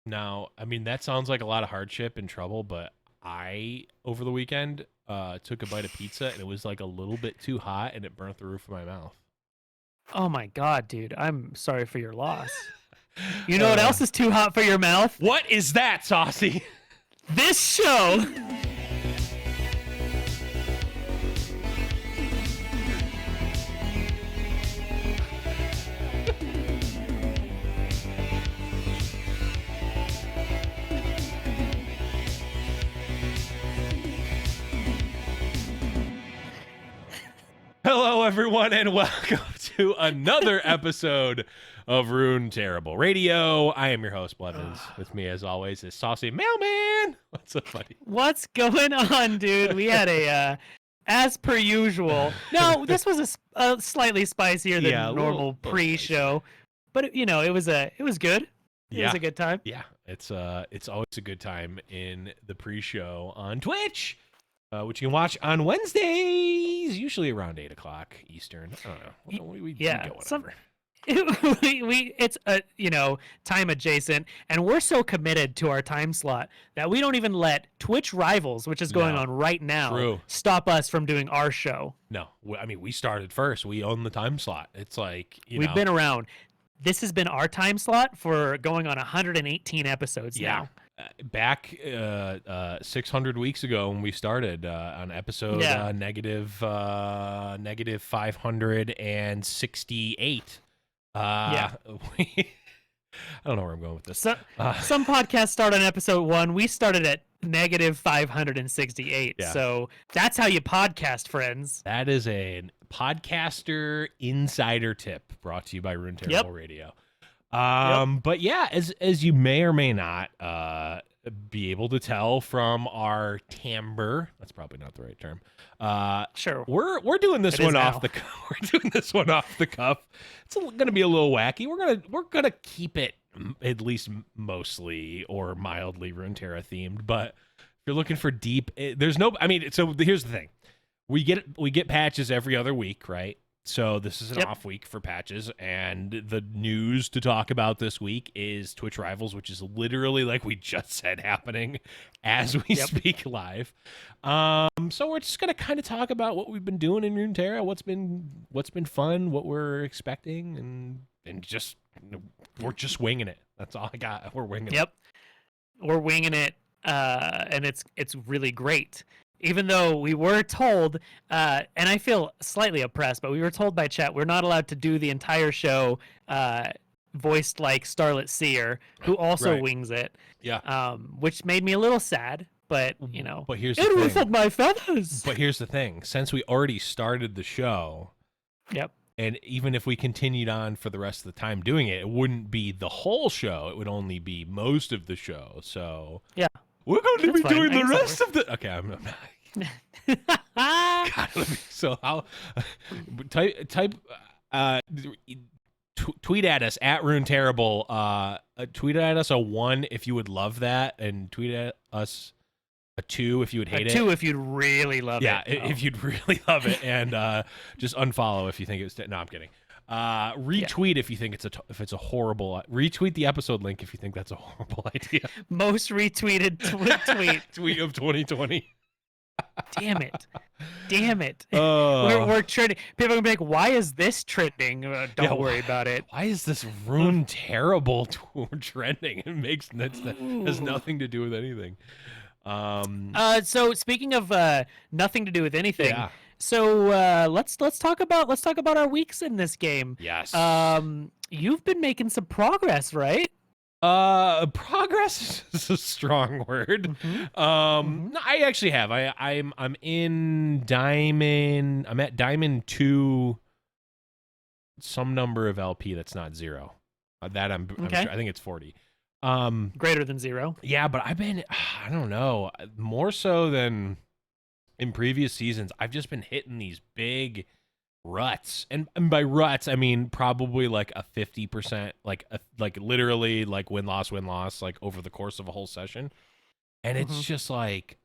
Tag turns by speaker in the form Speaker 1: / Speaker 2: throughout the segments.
Speaker 1: Now, I mean, that sounds like a lot of hardship and trouble, but I, over the weekend, took a bite of pizza and it was like a little bit too hot and it burnt the roof of my mouth.
Speaker 2: Oh my God, dude. I'm sorry for your loss. You know what else is too hot for your mouth?
Speaker 1: What is that, Saucy?
Speaker 2: This show.
Speaker 1: Hello, everyone, and welcome to another episode of Runeterrable Radio. I am your host, Blevins. With me, as always, is Saucy Mailman. What's up, buddy?
Speaker 2: What's going on, dude? We had a, as per usual. No, this was a slightly spicier than normal pre-show, but you know, it was good. It was a good time.
Speaker 1: Yeah, it's always a good time in the pre-show on Twitch. Which you can watch on Wednesdays, usually around 8 o'clock Eastern. I don't know. We go whatever.
Speaker 2: It's time adjacent, and we're so committed to our time slot that we don't even let Twitch Rivals, which is going on right now, stop us from doing our show.
Speaker 1: No, I mean, we started first. We own the time slot. It's like,
Speaker 2: we've been around. This has been our time slot for going on 118 episodes now.
Speaker 1: Back 600 weeks ago when we started on episode negative 568. I don't know where I'm going with this.
Speaker 2: Some podcasts start on episode 1. We started at negative 568. Yeah. So that's how you podcast, friends.
Speaker 1: That is a podcaster insider tip brought to you by Runeterrable Radio. But yeah, as you may or may not be able to tell from our timbre, that's probably not the right term.
Speaker 2: Sure,
Speaker 1: we're doing this one off the cuff. We're doing this one off the cuff. It's going to be a little wacky. We're gonna keep it at least mostly or mildly Runeterra themed. But if you're looking for deep, there's no. I mean, so here's the thing: we get patches every other week, right? So this is an off week for patches, and the news to talk about this week is Twitch Rivals, which is literally, like we just said, happening as we speak live. So we're just gonna kind of talk about what we've been doing in Runeterra, what's been fun, what we're expecting, and just we're just winging it. That's all I got. We're winging it.
Speaker 2: We're winging it, and it's really great. Even though we were told, and I feel slightly oppressed, but we were told by chat we're not allowed to do the entire show voiced like Starlet Seer, who also wings it.
Speaker 1: Yeah.
Speaker 2: Which made me a little sad, but
Speaker 1: But here's
Speaker 2: it ruffled my feathers.
Speaker 1: But here's the thing: since we already started the show, and even if we continued on for the rest of the time doing it, it wouldn't be the whole show. It would only be most of the show. So we're going to be doing the rest of the. Okay, I'm not. God, so how type tweet at us at Runeterrable. Tweet at us a 1 if you would love that, and tweet at us a 2 if you would hate it.
Speaker 2: 2 if you'd really love it.
Speaker 1: Yeah, if you'd really love it, and just unfollow if you think it's. No, I'm kidding. Retweet if you think it's a horrible. Retweet the episode link if you think that's a horrible idea.
Speaker 2: Most retweeted
Speaker 1: tweet of 2020.
Speaker 2: Damn it. We're trending. People are gonna be like, why is this trending? Don't worry about it.
Speaker 1: Why is this Runeterrable trending? That has nothing to do with anything.
Speaker 2: So speaking of nothing to do with anything, so let's talk about our weeks in this game.
Speaker 1: Yes.
Speaker 2: You've been making some progress, right?
Speaker 1: Progress is a strong word. No, I actually have. I'm in Diamond. I'm at Diamond 2. Some number of LP that's not 0. That I'm sure. I think it's 40.
Speaker 2: Greater than 0.
Speaker 1: Yeah, but I've been. I don't know. More so than in previous seasons. I've just been hitting these big ruts, and by ruts I mean probably like a 50%, like literally like win loss, like over the course of a whole session, and it's just like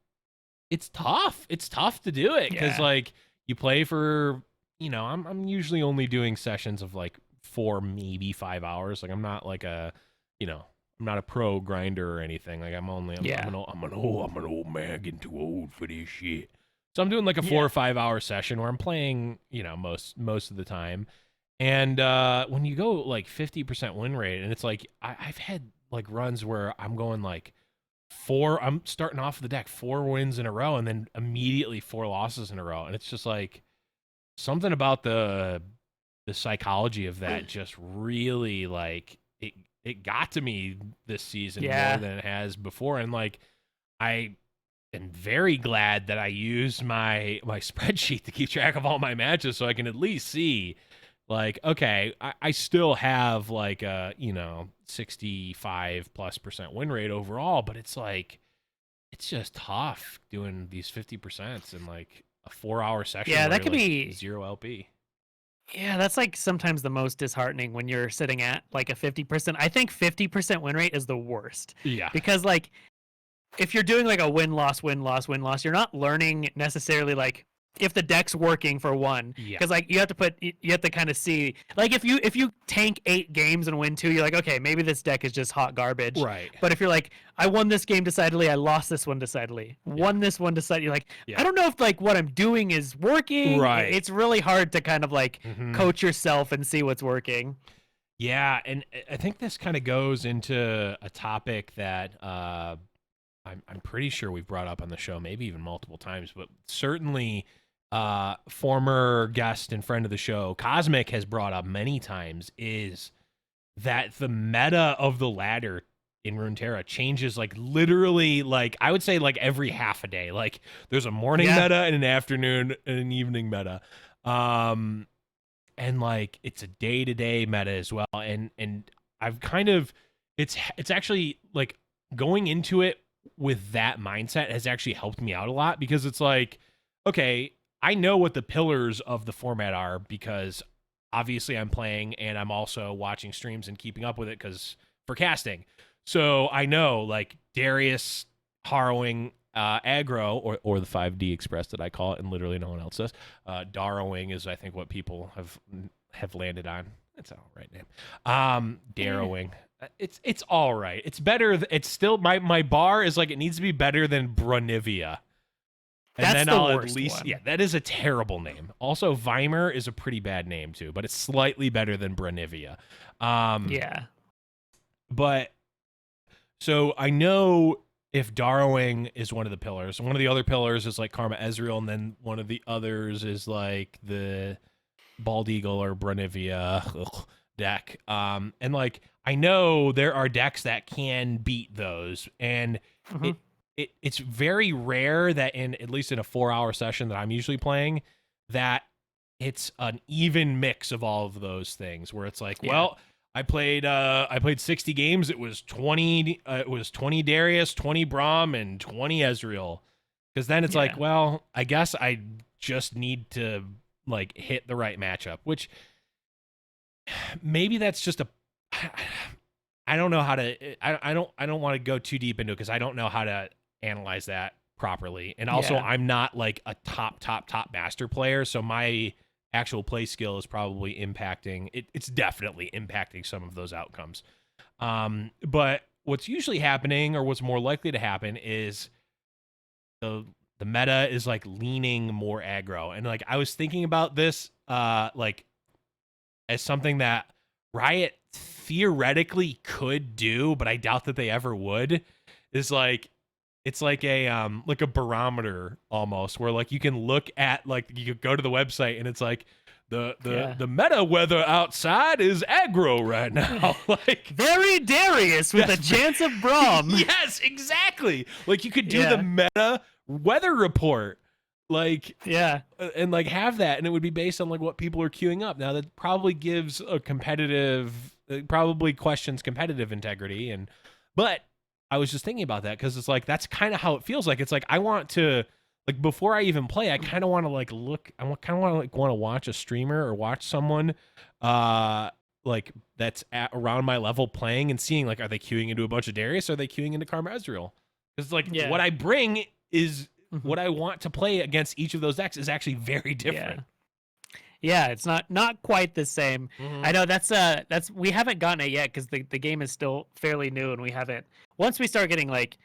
Speaker 1: it's tough to do it because like you play for I'm usually only doing sessions of like 4 maybe 5 hours. Like I'm not like a not a pro grinder or anything. Like I'm
Speaker 2: Yeah.
Speaker 1: an old man getting too old for this shit. So I'm doing like a 4 or 5 hour session where I'm playing, most of the time. And when you go like 50% win rate, and it's like I've had like runs where I'm going like I'm starting off the deck 4 wins in a row and then immediately 4 losses in a row. And it's just like something about the psychology of that just really like it got to me this season more than it has before. And like I am very glad that I used my spreadsheet to keep track of all my matches so I can at least see like, okay, I still have like a 65+% win rate overall, but it's like it's just tough doing these 50% in like a 4-hour session.
Speaker 2: Yeah,
Speaker 1: where
Speaker 2: that could
Speaker 1: like
Speaker 2: be
Speaker 1: 0 LP.
Speaker 2: Yeah, that's like sometimes the most disheartening when you're sitting at like a 50%. I think 50% win rate is the worst.
Speaker 1: Yeah.
Speaker 2: Because like if you're doing like a win-loss, you're not learning necessarily like if the deck's working for one. Because like you have to kind of see like if you tank 8 games and win 2, you're like, okay, maybe this deck is just hot garbage.
Speaker 1: Right.
Speaker 2: But if you're like, I won this game decidedly, I lost this one decidedly, won this one decidedly, you're like, I don't know if like what I'm doing is working.
Speaker 1: Right.
Speaker 2: It's really hard to kind of like coach yourself and see what's working.
Speaker 1: Yeah, and I think this kind of goes into a topic that I'm pretty sure we've brought up on the show, maybe even multiple times, but certainly former guest and friend of the show, Cosmic, has brought up many times, is that the meta of the ladder in Runeterra changes like literally like I would say like every half a day. Like there's a morning meta and an afternoon and an evening meta. And like it's a day-to-day meta as well. And I've kind of it's actually like going into it with that mindset has actually helped me out a lot, because it's like, okay, I know what the pillars of the format are because obviously I'm playing and I'm also watching streams and keeping up with it because for casting. So I know like Darius, harrowing, aggro, or the 5D express that I call it, and literally no one else does. Darrowing is I think what people have landed on. That's all right name. Darrowing. It's all right. It's better. It's still my bar is like it needs to be better than Brunivia. And
Speaker 2: that's
Speaker 1: then
Speaker 2: the
Speaker 1: I'll
Speaker 2: worst
Speaker 1: at least
Speaker 2: one.
Speaker 1: that is a terrible name. Also, Weimer is a pretty bad name too, but it's slightly better than Brunivia. But so I know if Darrowing is one of the pillars, one of the other pillars is like Karma Ezreal, and then one of the others is like the Bald Eagle or Brunivia deck. And like I know there are decks that can beat those, and it's very rare that at least in a 4-hour session that I'm usually playing, that it's an even mix of all of those things where it's like, well, I played 60 games. It was 20 Darius, 20 Braum, and 20 Ezreal. Because then it's like, well, I guess I just need to like hit the right matchup, which maybe that's just I don't know how to I don't want to go too deep into it because I don't know how to analyze that properly. And also I'm not like a top master player, so my actual play skill is probably impacting it's definitely impacting some of those outcomes. But what's usually happening, or what's more likely to happen, is the meta is like leaning more aggro. And like I was thinking about this like as something that Riot theoretically could do, but I doubt that they ever would, is like it's like a barometer almost, where like you can look at, like you could go to the website and it's like the meta weather outside is aggro right now. Like
Speaker 2: very Darius with a chance of Braum.
Speaker 1: Yes, exactly. Like you could do the meta weather report, like and like have that, and it would be based on like what people are queuing up. Now that probably gives a probably questions competitive integrity, but I was just thinking about that because it's like that's kind of how it feels like. It's like I want to, like, before I even play, I kind of want to like look. I kind of want to watch a streamer or watch someone like that's around my level playing and seeing like, are they queuing into a bunch of Darius? Or are they queuing into Karma Ezreal? Because like what I bring is what I want to play against each of those decks is actually very different.
Speaker 2: Yeah, it's not quite the same.
Speaker 1: Mhm.
Speaker 2: I know that's we haven't gotten it yet because the game is still fairly new and we haven't. Once we start getting like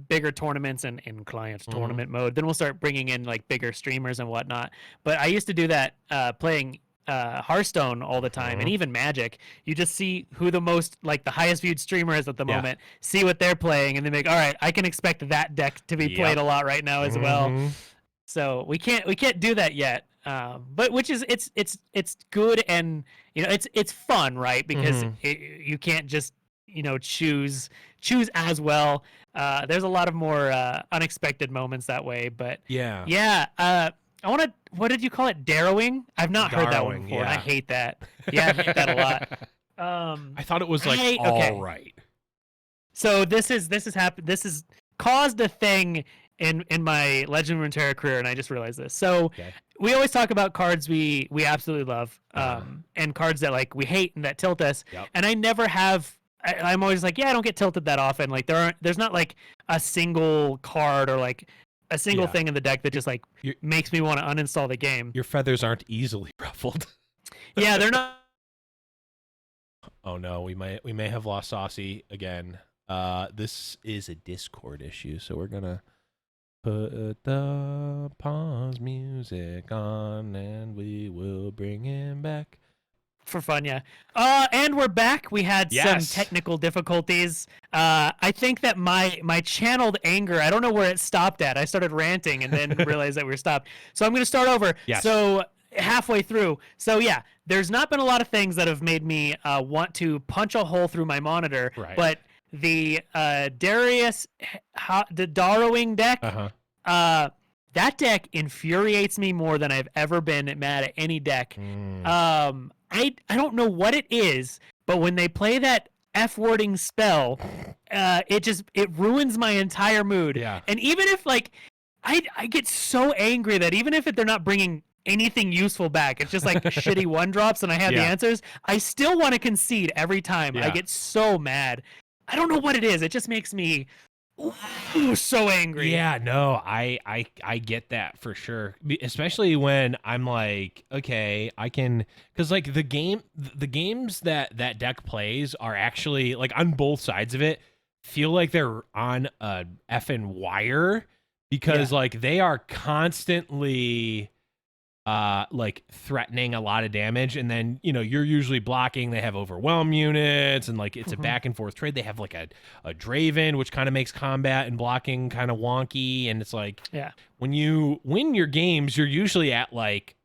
Speaker 2: bigger tournaments and in client tournament mode, then we'll start bringing in like bigger streamers and whatnot. But I used to do that playing Hearthstone all the time and even Magic. You just see who the most like the highest viewed streamer is at the moment, see what they're playing, and then make all right, I can expect that deck to be played a lot right now as well. So we can't do that yet. But which is it's good, and it's fun, right? Because you can't just choose as well. There's a lot of more unexpected moments that way, but yeah. I want to. What did you call it? Darrowing? I've not heard that one before. And I hate that. Yeah, I hate that a lot.
Speaker 1: I thought it was like all right.
Speaker 2: So this has happened. This has caused a thing in my Legend of Runeterra career, and I just realized this. So we always talk about cards we absolutely love, and cards that like we hate and that tilt us. And I never have. I'm always like, I don't get tilted that often. Like there's not like a single card or like a single thing in the deck that just like makes me want to uninstall the game.
Speaker 1: Your feathers aren't easily ruffled.
Speaker 2: Yeah, they're not.
Speaker 1: Oh no, we may have lost Saucy again. This is a Discord issue, so we're gonna put the pause music on, and we will bring him back.
Speaker 2: For fun, yeah. And we're back. We had some technical difficulties. I think that my channeled anger, I don't know where it stopped at. I started ranting and then realized that we were stopped. So I'm going to start over. So halfway through. So yeah, there's not been a lot of things that have made me want to punch a hole through my monitor. But the Darius, the Darrowing deck, that deck infuriates me more than I've ever been mad at any deck. I don't know what it is, but when they play that F-wording spell, it ruins my entire mood. And even if like I get so angry that even if they're not bringing anything useful back, it's just like shitty one drops and I have the answers, I still want to concede every time. I get so mad. I don't know what it is. It just makes me so angry.
Speaker 1: Yeah, no, I get that for sure. Especially when I'm like, okay, I can, because like the games that deck plays are actually like on both sides of it feel like they're on a effing wire because like they are constantly like threatening a lot of damage, and then you're usually blocking. They have overwhelm units, and like it's a back and forth trade. They have like a Draven, which kind of makes combat and blocking kind of wonky, and it's like when you win your games, you're usually at like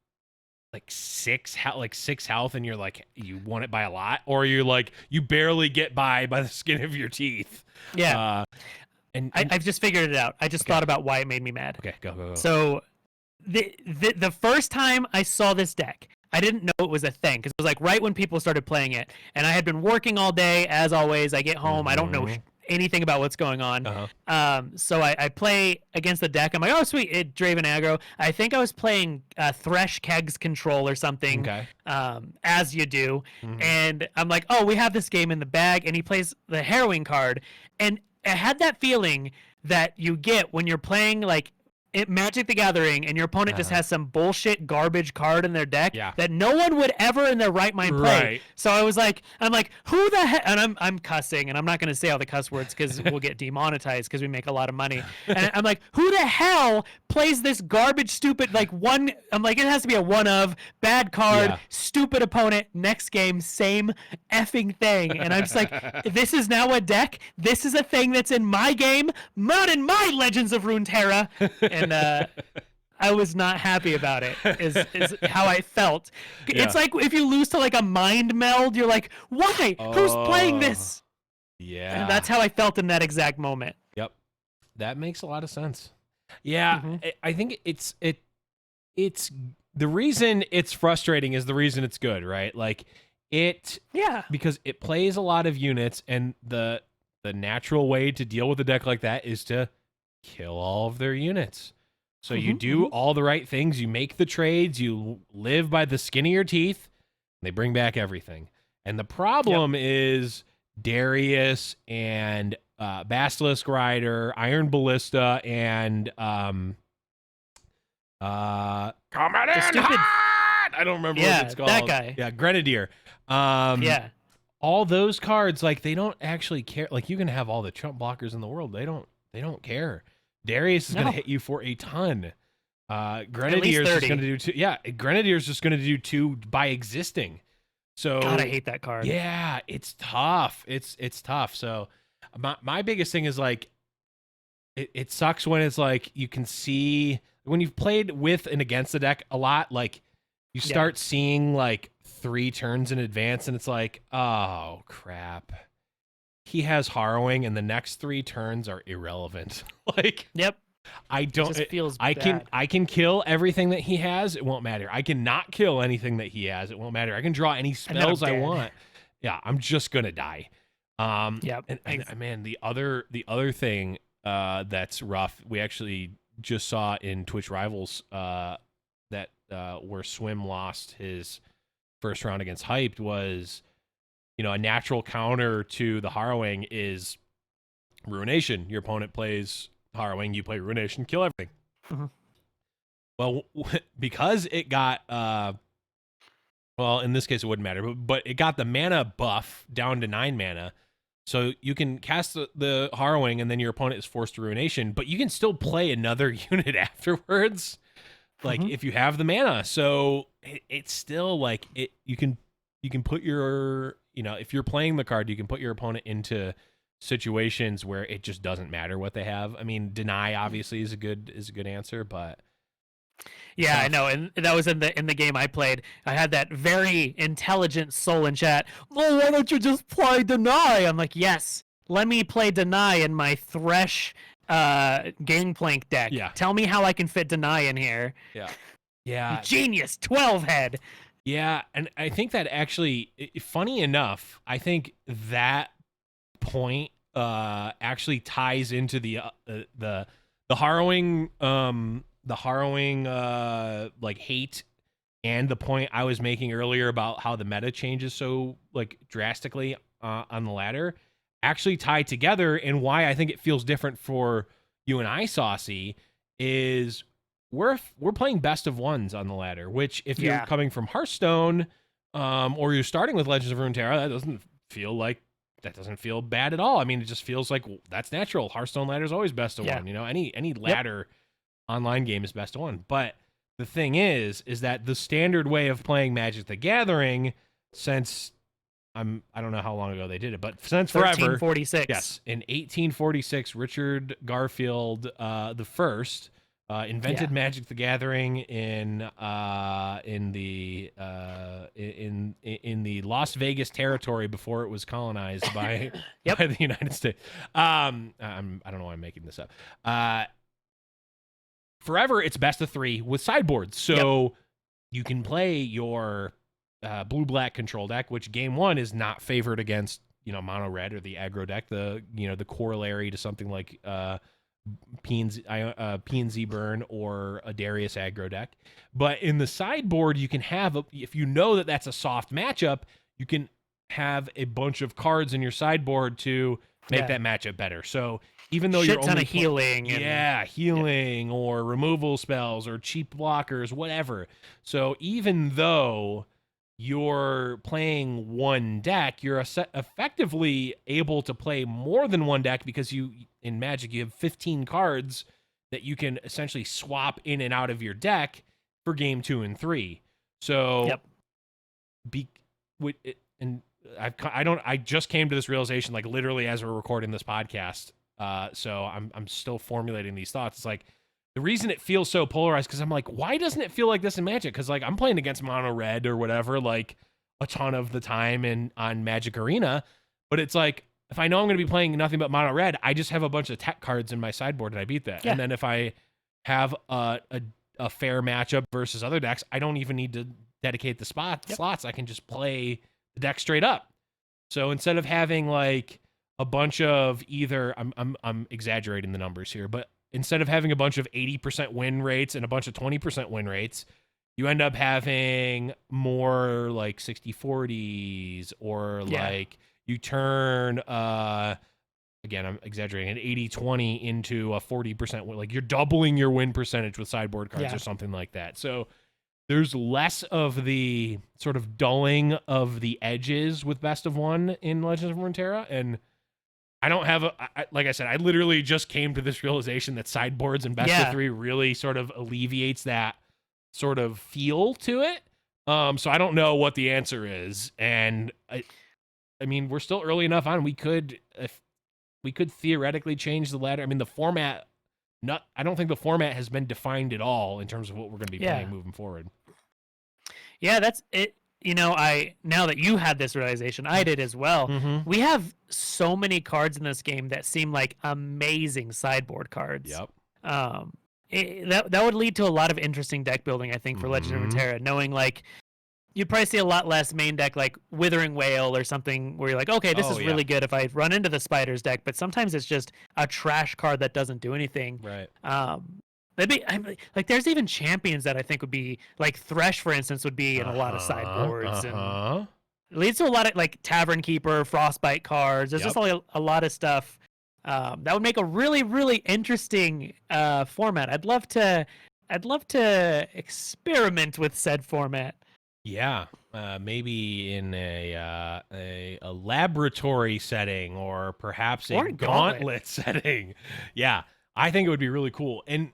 Speaker 1: 6 health, and you're like you won it by a lot, or you're like you barely get by the skin of your teeth. And
Speaker 2: I've just figured it out. I just thought about why it made me mad.
Speaker 1: Okay, go.
Speaker 2: So the first time I saw this deck, I didn't know it was a thing because it was like right when people started playing it, and I had been working all day as always. I get home, I don't know anything about what's going on. So I play against the deck. I'm like, oh sweet, it Draven aggro. I think I was playing Thresh Keg's control or something. As you do, and I'm like, oh, we have this game in the bag, and he plays the Harrowing card, and I had that feeling that you get when you're playing like Magic the Gathering and your opponent just has some bullshit garbage card in their deck that no one would ever in their right mind play. So I'm like, who the heck? And I'm cussing, and I'm not going to say all the cuss words because we'll get demonetized because we make a lot of money. And I'm like, who the hell plays this garbage, stupid, like one? I'm like, it has to be a one of bad card, stupid opponent, next game, same effing thing. And I'm just like, this is now a deck. This is a thing that's in my game, not in my Legends of Runeterra. And I was not happy about it, is how I felt. It's like if you lose to like a mind meld, you're like, why? Who's playing this?
Speaker 1: Yeah.
Speaker 2: And that's how I felt in that exact moment.
Speaker 1: Yep. That makes a lot of sense. Yeah. I think it's the reason it's frustrating is the reason it's good, right? Like because it plays a lot of units, and the natural way to deal with a deck like that is to kill all of their units. So you do all the right things. You make the trades. You live by the skin of your teeth. And they bring back everything. And the problem is Darius and Basilisk Rider, Iron Ballista, and coming in hot! I don't remember what
Speaker 2: Yeah,
Speaker 1: it's called.
Speaker 2: that guy.
Speaker 1: Yeah, Grenadier.
Speaker 2: Yeah.
Speaker 1: All those cards, like they don't actually care. Like you can have all the Trump blockers in the world. They don't care. Darius is
Speaker 2: No.
Speaker 1: gonna hit you for a ton.
Speaker 2: At
Speaker 1: Grenadier
Speaker 2: least
Speaker 1: is just
Speaker 2: 30.
Speaker 1: gonna do two. Yeah, Grenadier is just gonna do two by existing. So
Speaker 2: God, I hate that card.
Speaker 1: yeah, it's tough. It's tough. So my biggest thing is like it sucks when it's like you can see when you've played with and against the deck a lot, like you start seeing like 3 turns in advance and it's like, oh crap. He has Harrowing and the next 3 turns are irrelevant. Like
Speaker 2: Yep.
Speaker 1: I don't
Speaker 2: It just feels
Speaker 1: I
Speaker 2: bad.
Speaker 1: can kill everything that he has, it won't matter. I can not kill anything that he has, it won't matter. I can draw any spells I want. Yeah, I'm just gonna die.
Speaker 2: Yep.
Speaker 1: And man, the other thing that's rough, we actually just saw in Twitch Rivals that where Swim lost his first round against Hyped was, you know, a natural counter to the Harrowing is Ruination. Your opponent plays Harrowing, you play Ruination, kill everything.
Speaker 2: Mm-hmm.
Speaker 1: Well, because it got well, in this case it wouldn't matter, but it got the mana buff down to 9 mana. So you can cast the Harrowing and then your opponent is forced to Ruination, but you can still play another unit afterwards, like if you have the mana. So it's still like you can put your, you know, if you're playing the card, you can put your opponent into situations where it just doesn't matter what they have. I mean, deny obviously is a good answer, but
Speaker 2: yeah, I know, and that was in the game I played. I had that very intelligent soul in chat. Oh, why don't you just play Deny? I'm like, yes, let me play Deny in my Thresh Gangplank deck.
Speaker 1: Yeah.
Speaker 2: Tell me how I can fit Deny in here.
Speaker 1: Yeah.
Speaker 2: Genius, 12 head.
Speaker 1: Yeah, and I think that actually, funny enough, I think that point actually ties into the Harrowing like hate, and the point I was making earlier about how the meta changes so like drastically on the ladder actually tie together, and why I think it feels different for you and I, Saucy, is we're playing best of ones on the ladder, which if you're coming from Hearthstone or you're starting with Legends of Runeterra, that doesn't feel bad at all. I mean, it just feels like that's natural. Hearthstone ladder is always best of one. You know, any ladder online game is best of one. But the thing is that the standard way of playing Magic the Gathering since I don't know how long ago they did it, but since forever.
Speaker 2: 1346.
Speaker 1: Yes, in 1846, Richard Garfield the first invented Magic the Gathering in the Las Vegas territory before it was colonized by by the United States. I don't know why I'm making this up. Forever, it's best of 3 with sideboards, so you can play your blue-black control deck, which game 1 is not favored against, you know, mono red or the aggro deck, the, you know, the corollary to something like P&Z Burn or a Darius aggro deck. But in the sideboard, you can have if you know that that's a soft matchup, you can have a bunch of cards in your sideboard to make that matchup better. So even though you're only
Speaker 2: healing,
Speaker 1: healing or removal spells or cheap blockers, whatever. So even though you're playing one deck, you're effectively able to play more than one deck, because in Magic you have 15 cards that you can essentially swap in and out of your deck for game 2 and 3. So I just came to this realization like literally as we're recording this podcast. So I'm still formulating these thoughts. It's like the reason it feels so polarized, because I'm like, why doesn't it feel like this in Magic? Because like I'm playing against mono red or whatever like a ton of the time on Magic Arena, but it's like if I know I'm going to be playing nothing but mono red, I just have a bunch of tech cards in my sideboard and I beat that. And then if I have a fair matchup versus other decks, I don't even need to dedicate the slots. I can just play the deck straight up. So instead of having like a bunch of either, I'm exaggerating the numbers here, but instead of having a bunch of 80% win rates and a bunch of 20% win rates, you end up having more like 60-40s, or like you turn, again, I'm exaggerating, an 80-20 into a 40% win. Like you're doubling your win percentage with sideboard cards or something like that. So there's less of the sort of dulling of the edges with Best of One in Legends of Runeterra, and I don't have like I said, I literally just came to this realization that sideboards and Best of Three really sort of alleviates that sort of feel to it. So I don't know what the answer is, and I mean, we're still early enough on. We could theoretically change the ladder. I mean, the format. I don't think the format has been defined at all in terms of what we're going to be playing moving forward.
Speaker 2: Yeah, that's it. You know, now that you had this realization, I did as well.
Speaker 1: Mm-hmm.
Speaker 2: We have so many cards in this game that seem like amazing sideboard cards.
Speaker 1: Yep.
Speaker 2: That would lead to a lot of interesting deck building, I think, for Legend of Runeterra, knowing like you'd probably see a lot less main deck like Withering Whale or something where you're like, okay, this is really good if I run into the Spiders deck, but sometimes it's just a trash card that doesn't do anything.
Speaker 1: Right.
Speaker 2: Like there's even champions that I think would be like Thresh, for instance, would be in a lot of sideboards, and it leads to a lot of like Tavern Keeper, Frostbite cards. There's just a lot of stuff that would make a really, really interesting format. I'd love to experiment with said format.
Speaker 1: Yeah, maybe in a laboratory setting, or perhaps a gauntlet setting. Yeah, I think it would be really cool. And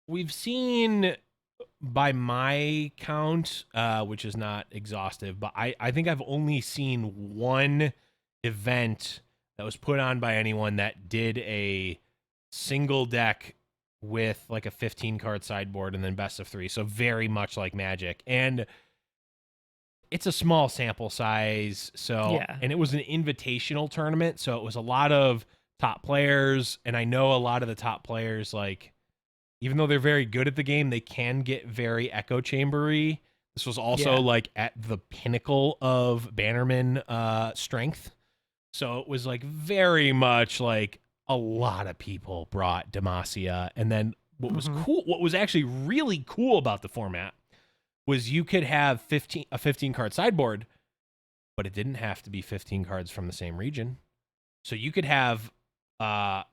Speaker 1: we've seen, by my count, which is not exhaustive, but I think I've only seen one event that was put on by anyone that did a single deck with like a 15 card sideboard and then best of 3. So very much like Magic. And it's a small sample size. So, and it was an invitational tournament. So it was a lot of top players. And I know a lot of the top players, like, even though they're very good at the game, they can get very echo chambery. This was also like at the pinnacle of Bannerman strength. So it was like very much like a lot of people brought Demacia. And then what was cool, what was actually really cool about the format was you could have a 15 card sideboard, but it didn't have to be 15 cards from the same region. So you could have a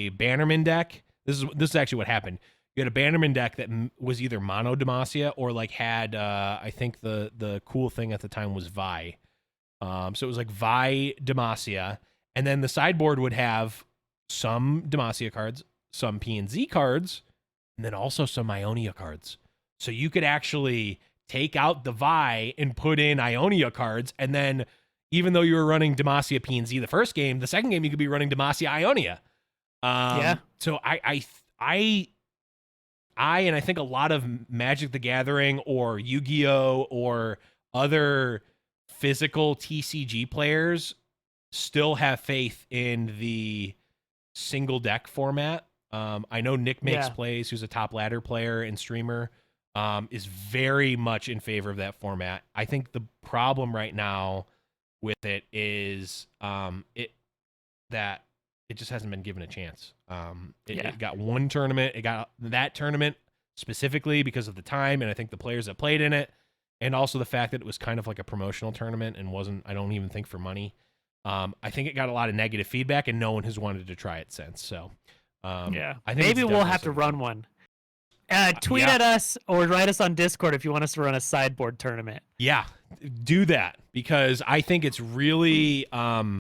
Speaker 1: Bannerman deck. This is actually what happened. You had a Bannerman deck that was either mono Demacia or like had I think the cool thing at the time was Vi. So it was like Vi Demacia, and then the sideboard would have some Demacia cards, some P and Z cards, and then also some Ionia cards. So you could actually take out the Vi and put in Ionia cards, and then even though you were running Demacia P and Z the first game, the second game you could be running Demacia Ionia. So I and I think a lot of Magic the Gathering or Yu-Gi-Oh or other physical TCG players still have faith in the single deck format. I know Nick Makes Plays, who's a top ladder player and streamer, is very much in favor of that format. I think the problem right now with it is that it just hasn't been given a chance. It got one tournament. It got that tournament specifically because of the time, and I think the players that played in it, and also the fact that it was kind of like a promotional tournament and wasn't, I don't even think, for money. I think it got a lot of negative feedback, and no one has wanted to try it since. So, I think
Speaker 2: maybe we'll have to run one. Tweet at us or write us on Discord if you want us to run a sideboard tournament. Yeah,
Speaker 1: do that, because I think it's really, to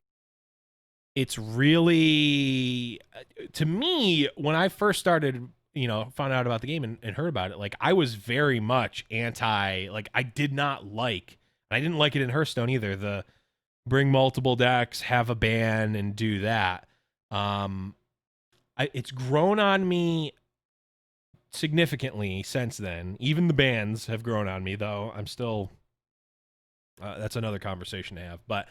Speaker 1: me, when I first started, found out about the game and heard about it, like, I was very much anti, like, I didn't like it in Hearthstone either, the bring multiple decks, have a ban, and do that. It's grown on me significantly since then. Even the bans have grown on me, though. I'm still, that's another conversation to have, but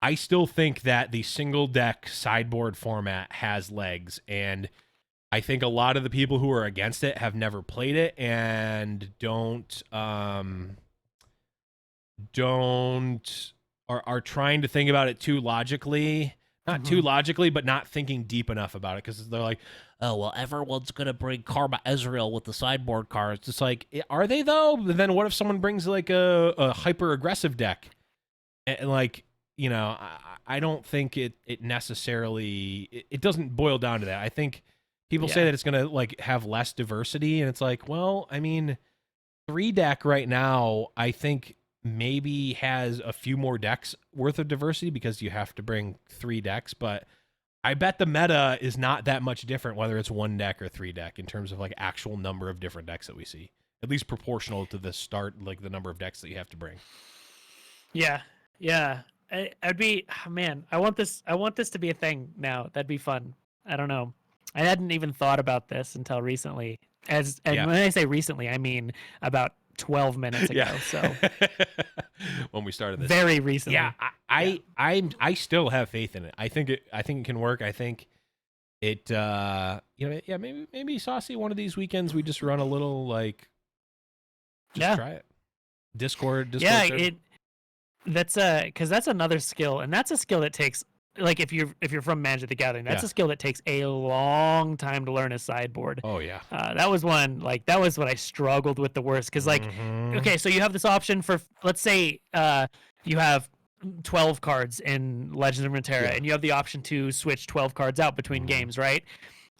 Speaker 1: I still think that the single deck sideboard format has legs, and I think a lot of the people who are against it have never played it and are trying to think about it too logically. Not too logically, but not thinking deep enough about it, because they're like, oh, well, everyone's going to bring Karma Ezreal with the sideboard cards. It's like, are they, though? But then what if someone brings, like, a hyper-aggressive deck? And, like, I don't think it necessarily... It doesn't boil down to that. I think People say that it's going to like have less diversity, and it's like, well, I mean, 3-deck right now, I think maybe has a few more decks worth of diversity because you have to bring 3 decks, but I bet the meta is not that much different whether it's 1 deck or 3 deck in terms of like actual number of different decks that we see, at least proportional to the start, like the number of decks that you have to bring.
Speaker 2: Yeah. I'd be, man, I want this to be a thing now. That'd be fun. I don't know. I hadn't even thought about this until recently. And when I say recently, I mean about 12 minutes ago. So
Speaker 1: when we started this,
Speaker 2: very recently.
Speaker 1: Yeah, I still have faith in it. I think it can work. I think it maybe Saucy, one of these weekends we just run a little like try it. Discord
Speaker 2: yeah,
Speaker 1: server.
Speaker 2: That's because that's another skill, and that's a skill that takes, like, if you're from Magic the Gathering, that's a skill that takes a long time to learn as sideboard.
Speaker 1: Oh yeah.
Speaker 2: That was what I struggled with the worst, because like, okay, so you have this option for, let's say you have 12 cards in Legends of Runeterra, and you have the option to switch 12 cards out between games, right?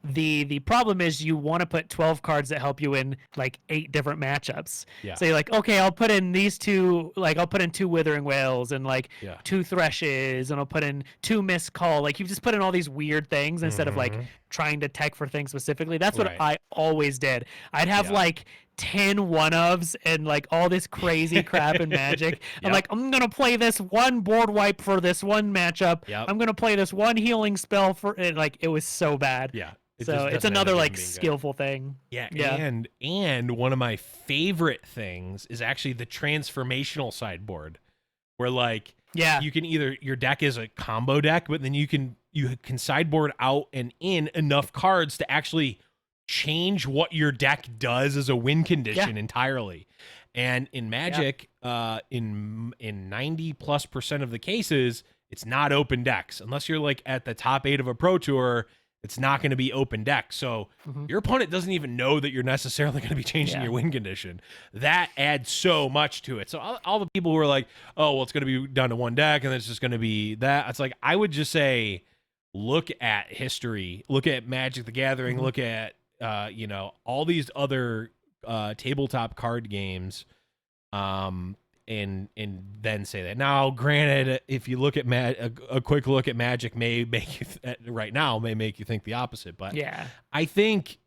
Speaker 2: The problem is you want to put 12 cards that help you in like 8 different matchups. Yeah. So you're like, okay, I'll put in these 2, like I'll put in 2 Withering Wails and like 2 Threshes, and I'll put in 2 Mist Call. Like you just put in all these weird things instead of like trying to tech for things specifically. That's what I always did. I'd have like 10 1-ofs and like all this crazy crap in Magic. I'm like, I'm gonna play this 1 board wipe for this 1 matchup. I'm gonna play this 1 healing spell for it. Like it was so bad.
Speaker 1: Yeah.
Speaker 2: So it's another like skillful thing.
Speaker 1: Yeah. And one of my favorite things is actually the transformational sideboard, where like you can either, your deck is a combo deck, but then you can sideboard out and in enough cards to actually change what your deck does as a win condition entirely. And in Magic, in 90+% of the cases, it's not open decks unless you're like at the top 8 of a Pro Tour. It's not going to be open deck. So your opponent doesn't even know that you're necessarily going to be changing your win condition. That adds so much to it. So all the people who are like, oh, well, it's going to be down to 1 deck and it's just going to be that. It's like, I would just say, look at history, look at Magic the Gathering, look at, all these other tabletop card games, and then say that. Now, granted, if you look at a quick look at Magic may make you right now may make you think the opposite, but I think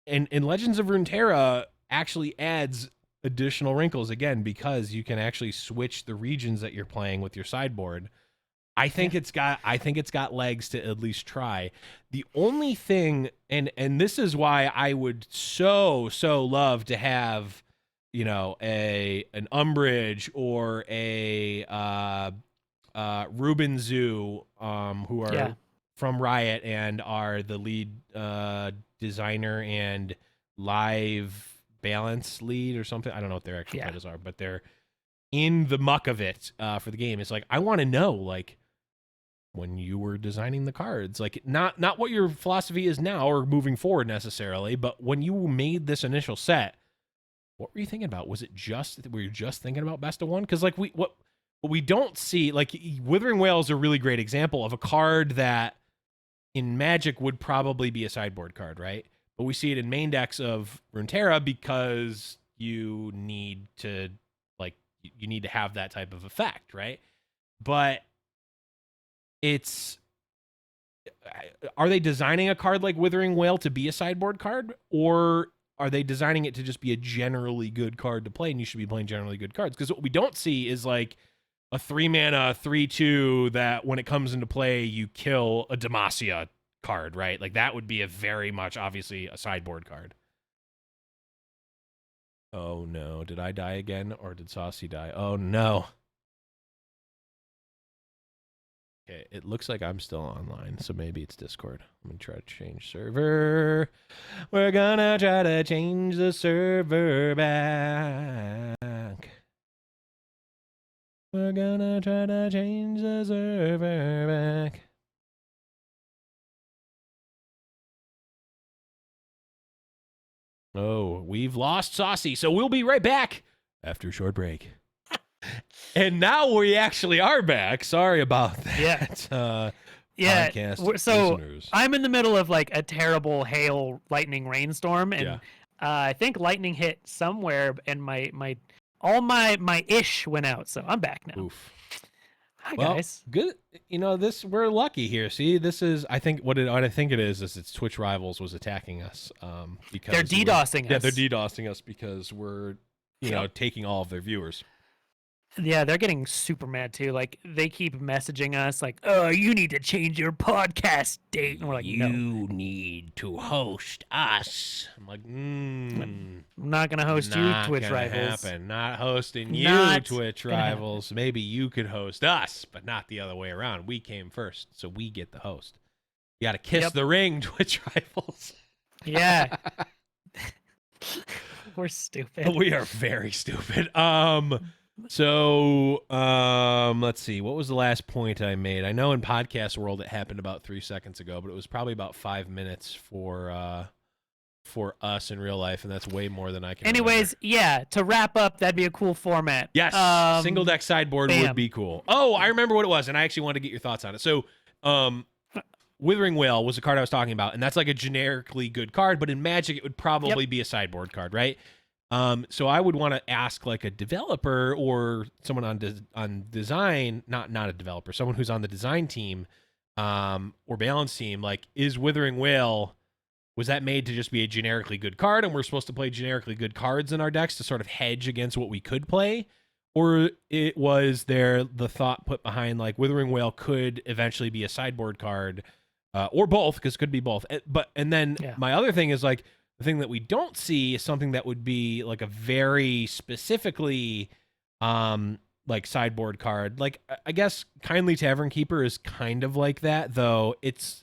Speaker 1: in Legends of Runeterra actually adds additional wrinkles again, because you can actually switch the regions that you're playing with your sideboard. I think it's got legs to at least try. The only thing, and this is why I would so love to have, an Umbridge or a Ruben Zoo, who are from Riot and are the lead designer and live balance lead or something. I don't know what their actual titles are, but they're in the muck of it for the game. It's like, I want to know, like, when you were designing the cards, like not what your philosophy is now or moving forward necessarily, but when you made this initial set, what were you thinking about? Were you just thinking about best of one? Because like what we don't see, like Withering Wail is a really great example of a card that in Magic would probably be a sideboard card, right? But we see it in main decks of Runeterra because you need to have that type of effect, right? But are they designing a card like Withering Wail to be a sideboard card, or are they designing it to just be a generally good card to play, and you should be playing generally good cards? Because what we don't see is like a 3-mana 3/2 that when it comes into play you kill a Demacia card, right? Like that would be a very much obviously a sideboard card. Oh no, did I die again, or did Saucy die? Oh no. Okay, it looks like I'm still online, so maybe it's Discord. I'm going to try to change server. We're going to try to change the server back. We're going to try to change the server back. Oh, we've lost Saucy, so we'll be right back after a short break. And now we actually are back. Sorry about that.
Speaker 2: Yeah.
Speaker 1: podcast
Speaker 2: So
Speaker 1: listeners.
Speaker 2: I'm in the middle of like a terrible hail, lightning, rainstorm, and I think lightning hit somewhere, and my ish went out. So I'm back now.
Speaker 1: Oof.
Speaker 2: Hi
Speaker 1: Well,
Speaker 2: guys.
Speaker 1: good. You know, we're lucky here. See, this is I think what I think it is it's Twitch Rivals was attacking us because
Speaker 2: They're DDoSing us.
Speaker 1: Yeah, they're DDoSing us because we're taking all of their viewers.
Speaker 2: Yeah, they're getting super mad too. Like they keep messaging us like, "Oh, you need to change your podcast date," and we're like, "No,
Speaker 1: you need to host us." I'm like,
Speaker 2: I'm not gonna host you, Twitch Rivals.
Speaker 1: Not hosting you, Twitch Rivals. Maybe you could host us, but not the other way around. We came first, so we get the host. You got to kiss the ring, Twitch Rivals.
Speaker 2: Yeah. We're stupid.
Speaker 1: We are very stupid. So, let's see. What was the last point I made? I know in podcast world it happened about 3 seconds ago, but it was probably about 5 minutes for us in real life, and that's way more than I can.
Speaker 2: Anyways, yeah. To wrap up, that'd be a cool format.
Speaker 1: Yes, single deck sideboard would be cool. Oh, I remember what it was, and I actually wanted to get your thoughts on it. So, Withering Wail was the card I was talking about, and that's like a generically good card, but in Magic it would probably be a sideboard card, right? So I would want to ask like a developer or someone on design, not a developer, someone who's on the design team, or balance team, like, is Withering Wail, was that made to just be a generically good card and we're supposed to play generically good cards in our decks to sort of hedge against what we could play? Or it was there the thought put behind like Withering Wail could eventually be a sideboard card, or both, because it could be both. And then my other thing is like, the thing that we don't see is something that would be like a very specifically like sideboard card. Like, I guess Kindly Tavern Keeper is kind of like that, though it's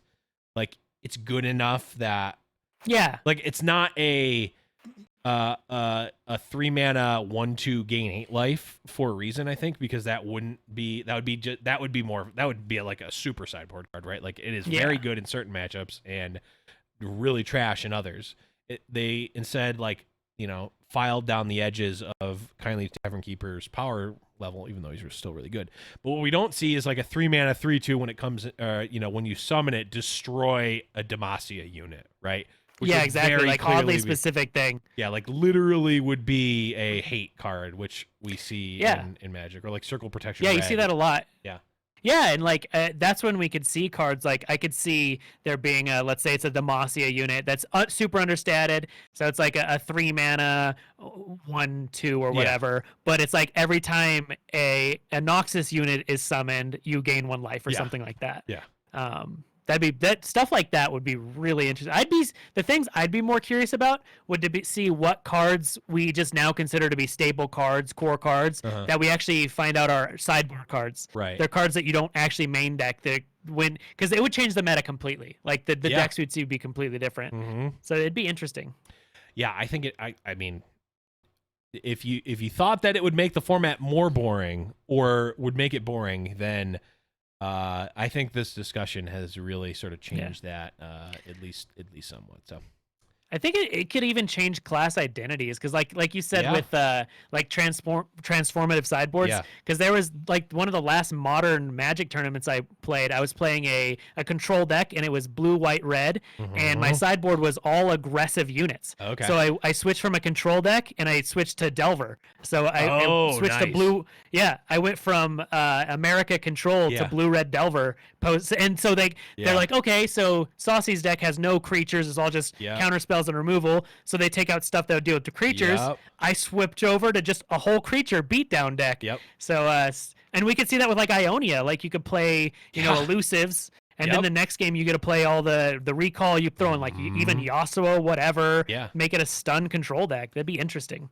Speaker 1: like it's good enough that like it's not a 3-mana 1/2 gain 8 life for a reason, I think, because that would be like a super sideboard card, right? Like it is very good in certain matchups and really trash in others. They instead filed down the edges of Kindly Tavern Keeper's power level, even though he's still really good. But what we don't see is like a 3-mana 3/2 when it comes, when you summon it, destroy a Demacia unit, right? Which
Speaker 2: exactly. Like oddly specific thing.
Speaker 1: Yeah, like literally would be a hate card, which we see in Magic, or like Circle Protection.
Speaker 2: Yeah, you see that a lot.
Speaker 1: Yeah.
Speaker 2: Yeah, and like that's when we could see cards like I could see there being let's say it's a Demacia unit that's super understated, so it's like a 3-mana 1/2 or whatever, but it's like every time a Noxus unit is summoned, you gain 1 life or something like that.
Speaker 1: Yeah.
Speaker 2: That stuff like that would be really interesting. The things I'd be more curious about would to see what cards we just now consider to be staple cards, core cards, that we actually find out are sideboard cards.
Speaker 1: Right.
Speaker 2: They're cards that you don't actually main deck because it would change the meta completely. Like the decks we'd see would be completely different.
Speaker 1: Mm-hmm.
Speaker 2: So it'd be interesting.
Speaker 1: Yeah, I think I mean, if you thought that it would make the format more boring or would make it boring, then I think this discussion has really sort of changed that at least somewhat. So
Speaker 2: I think it could even change class identities, because like you said with like transformative sideboards, because there was like one of the last modern Magic tournaments I played, I was playing a control deck and it was blue, white, red, and my sideboard was all aggressive units. Okay. So I switched from a control deck and I switched to Delver. So I switched to blue. Yeah, I went from America control to blue, red Delver post, and so they're like, okay, so Saucy's deck has no creatures, it's all just counter spells and removal, so they take out stuff that would deal with the creatures. I switched over to just a whole creature beatdown deck. So and we could see that with like Ionia, like you could play elusives, and then the next game you get to play all the recall, you throw in like even Yasuo, whatever, make it a stun control deck. That'd be interesting.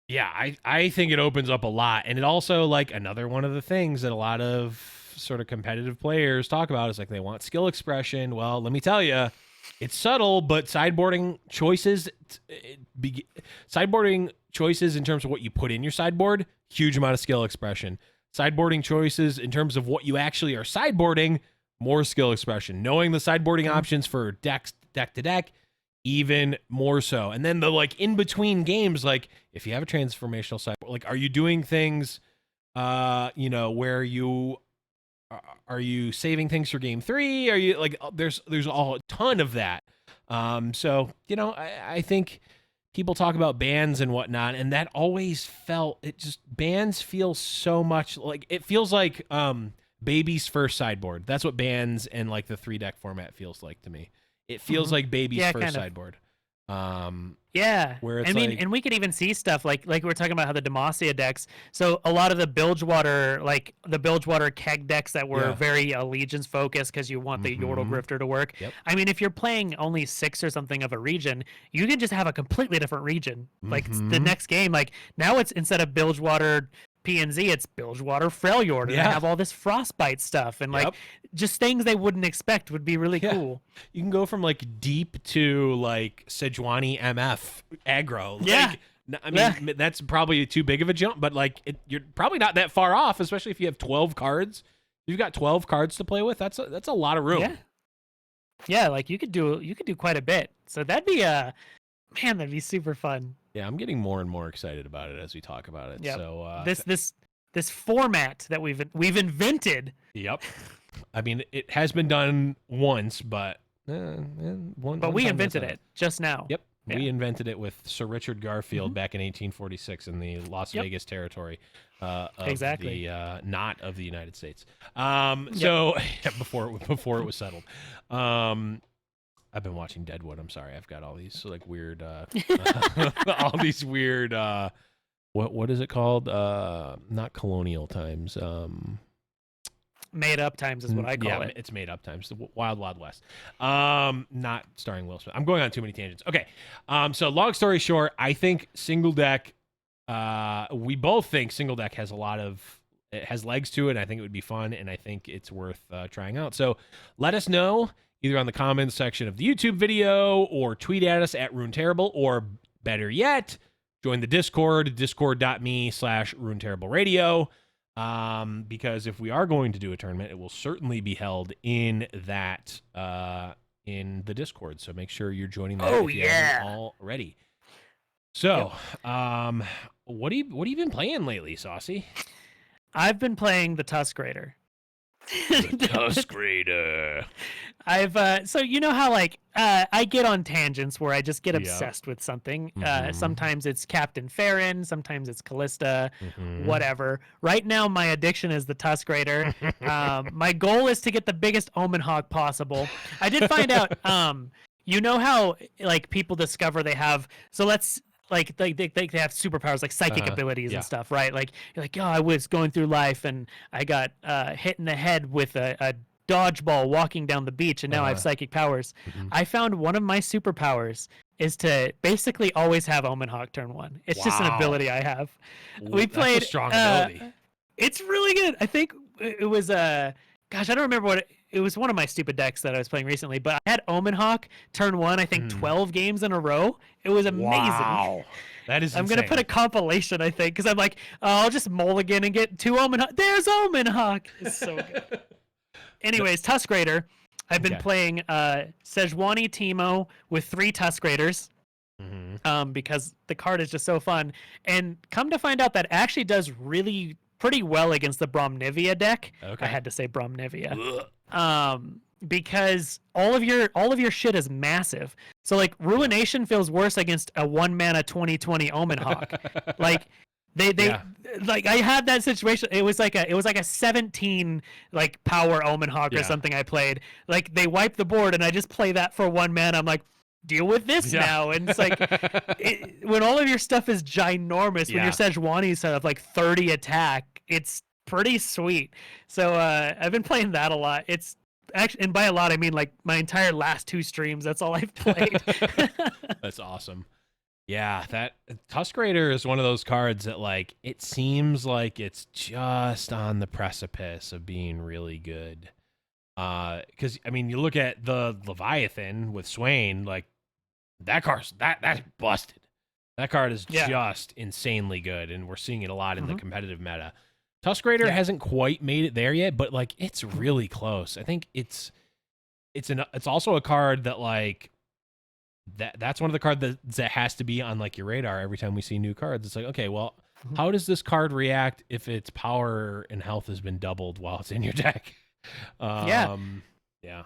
Speaker 1: Yeah, I think it opens up a lot, and it also, like, another one of the things that a lot of sort of competitive players talk about is like they want skill expression. Well, let me tell you, it's subtle, but sideboarding choices in terms of what you put in your sideboard, huge amount of skill expression. Sideboarding choices in terms of what you actually are sideboarding, more skill expression. Knowing the sideboarding options for deck to deck, even more so. And then the like in between games, like if you have a transformational sideboard, like are you doing things where you are you saving things for game 3? Are you like there's a ton of that. So you know, I think people talk about bans and whatnot, and that always felt it just bans feel so much like it feels like baby's first sideboard. That's what bans and like the 3-deck format feels like to me. It feels like baby's first sideboard.
Speaker 2: Yeah,
Speaker 1: where it's
Speaker 2: and we could even see stuff like we were talking about how the Demacia decks. So a lot of the Bilgewater, like the Bilgewater keg decks that were very allegiance focused because you want the Yordle Grifter to work.
Speaker 1: Yep.
Speaker 2: I mean, if you're playing only 6 or something of a region, you can just have a completely different region. Like the next game, like now it's instead of Bilgewater PNZ, it's Bilgewater Freljord, and I have all this Frostbite stuff, and like just things they wouldn't expect would be really cool.
Speaker 1: You can go from like deep to like Sejuani MF aggro.
Speaker 2: Yeah.
Speaker 1: Like, I mean, that's probably too big of a jump, but like you're probably not that far off, especially if you have 12 cards. You've got 12 cards to play with. That's a lot of room.
Speaker 2: Yeah, like you could do quite a bit. So that'd be that'd be super fun.
Speaker 1: Yeah, I'm getting more and more excited about it as we talk about it.
Speaker 2: Yep.
Speaker 1: So
Speaker 2: this format that we've invented.
Speaker 1: Yep. I mean, it has been done once, but
Speaker 2: we invented it just now.
Speaker 1: Yep. Yeah. We invented it with Sir Richard Garfield back in 1846 in the Las Vegas territory of the not of the United States. So before it was settled. I've been watching Deadwood. I'm sorry. I've got all these like weird, all these weird. What is it called? Not colonial times.
Speaker 2: Made up times is what I call it.
Speaker 1: It's made up times. The Wild Wild West. Not starring Will Smith. I'm going on too many tangents. Okay. So long story short, I think single deck. We both think single deck has it has legs to it. I think it would be fun, and I think it's worth trying out. So let us know either on the comments section of the YouTube video or tweet at us at Runeterrable, or better yet, join the Discord, discord.me/RuneterrableRadio. Because if we are going to do a tournament, it will certainly be held in that in the Discord. So make sure you're joining that if you haven't already. So, what have you been playing lately, Saucy?
Speaker 2: I've been playing the Tusk Raider.
Speaker 1: Tusk Raider.
Speaker 2: I've so you know how like I get on tangents where I just get obsessed with something. Sometimes it's Captain Farron, sometimes it's Callista, whatever. Right now my addiction is the Tusk Raider. My goal is to get the biggest Omen Hawk possible. I did find out you know how like people discover they have, so let's like they have superpowers like psychic abilities and stuff, right? Like you're like, oh, I was going through life and I got hit in the head with a dodgeball walking down the beach, and now I have psychic powers. I found one of my superpowers is to basically always have Omen Hawk turn 1. It's just an ability I have. We played
Speaker 1: that's a strong ability.
Speaker 2: It's really good. I think it was gosh, I don't remember what it was. One of my stupid decks that I was playing recently, but I had Omen Hawk turn 1, I think 12 games in a row. It was amazing.
Speaker 1: Wow. That is insane.
Speaker 2: I'm going to put a compilation, I think, because I'm like, I'll just mulligan and get 2 Omen Hawk. There's Omen Hawk. It's so good. Anyways, Tusk Raider. I've been playing Sejuani Teemo with 3 Tusk Raiders because the card is just so fun. And come to find out that actually does really pretty well against the Braum deck. I had to say Braum because all of your shit is massive. So like Ruination feels worse against a 1-mana 20/20 Omen Hawk. Like they like I had that situation. It was like a 17 like power Omen Hawk or something I played. Like they wiped the board and I just play that for 1 mana. I'm like, deal with this now. And it's like when all of your stuff is ginormous, when your Sejuani's have like 30 attack, it's pretty sweet. So I've been playing that a lot. It's actually, and by a lot I mean like my entire last 2 streams, that's all I've played.
Speaker 1: That's awesome. Yeah, that Tusk Raider is one of those cards that like it seems like it's just on the precipice of being really good. Because I mean, you look at the Leviathan with Swain, like that card's that's busted. That card is just insanely good, and we're seeing it a lot in the competitive meta. Tusk Raider hasn't quite made it there yet, but like it's really close. I think it's also a card that like that's one of the cards that has to be on like your radar every time we see new cards. It's like, okay, well, how does this card react if its power and health has been doubled while it's in your deck?
Speaker 2: Yeah.
Speaker 1: Yeah.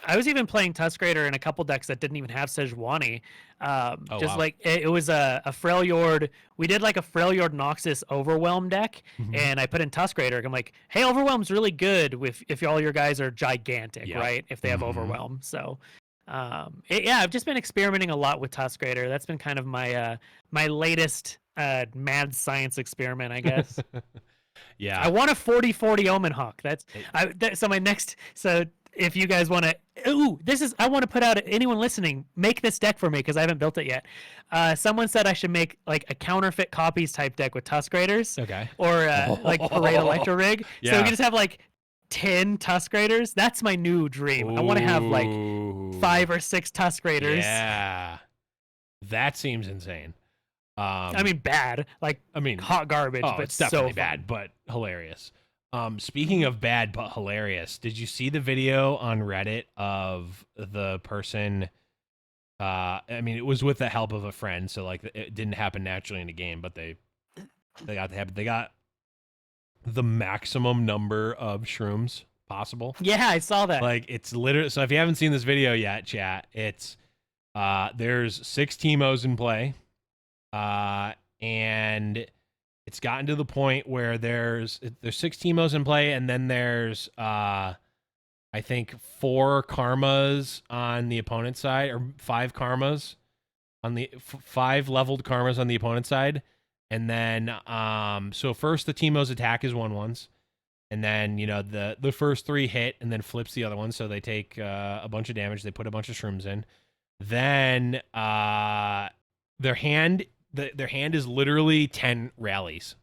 Speaker 2: I was even playing Tuskrader in a couple decks that didn't even have Sejuani.
Speaker 1: Oh,
Speaker 2: Just
Speaker 1: wow.
Speaker 2: like it was a Freljord. We did like a Freljord Noxus Overwhelm deck, and I put in Tuskrader. I'm like, hey, Overwhelm's really good if all your guys are gigantic,
Speaker 1: Yep.
Speaker 2: right? If they have Overwhelm. So, yeah, I've just been experimenting a lot with Tuskrader. That's been kind of my my latest mad science experiment, I guess.
Speaker 1: Yeah.
Speaker 2: I want a 40/40 Omen Hawk. So my next. So if you guys want to, I want to put out anyone listening, make this deck for me because I haven't built it yet. Someone said I should make like a counterfeit copies type deck with Tusk Raiders,
Speaker 1: Okay.
Speaker 2: or like Parade Electro Rig.
Speaker 1: Yeah.
Speaker 2: So we can just have like 10 Tusk Raiders. That's my new dream. I want to have like 5 or 6 Tusk Raiders.
Speaker 1: Yeah. That seems insane.
Speaker 2: I mean, bad. Like,
Speaker 1: I mean,
Speaker 2: hot garbage.
Speaker 1: Oh,
Speaker 2: but
Speaker 1: it's definitely
Speaker 2: so
Speaker 1: bad, but hilarious. Speaking of bad but hilarious, did you see the video on Reddit of the person? I mean, it was with the help of a friend, so like it didn't happen naturally in the game, but they got the maximum number of shrooms possible.
Speaker 2: Yeah, I saw that.
Speaker 1: Like it's literally. So if you haven't seen this video yet, chat, it's there's 6 Teemos in play. And it's gotten to the point where there's 6 Teemos in play, and then there's I think 4 karmas on the opponent's side, or 5 karmas on the 5 leveled karmas on the opponent's side, and then so first the Teemos attack is 1/1s, and then you know the first 3 hit, and then flips the other one, so they take a bunch of damage. They put a bunch of shrooms in, then their hand is literally 10 rallies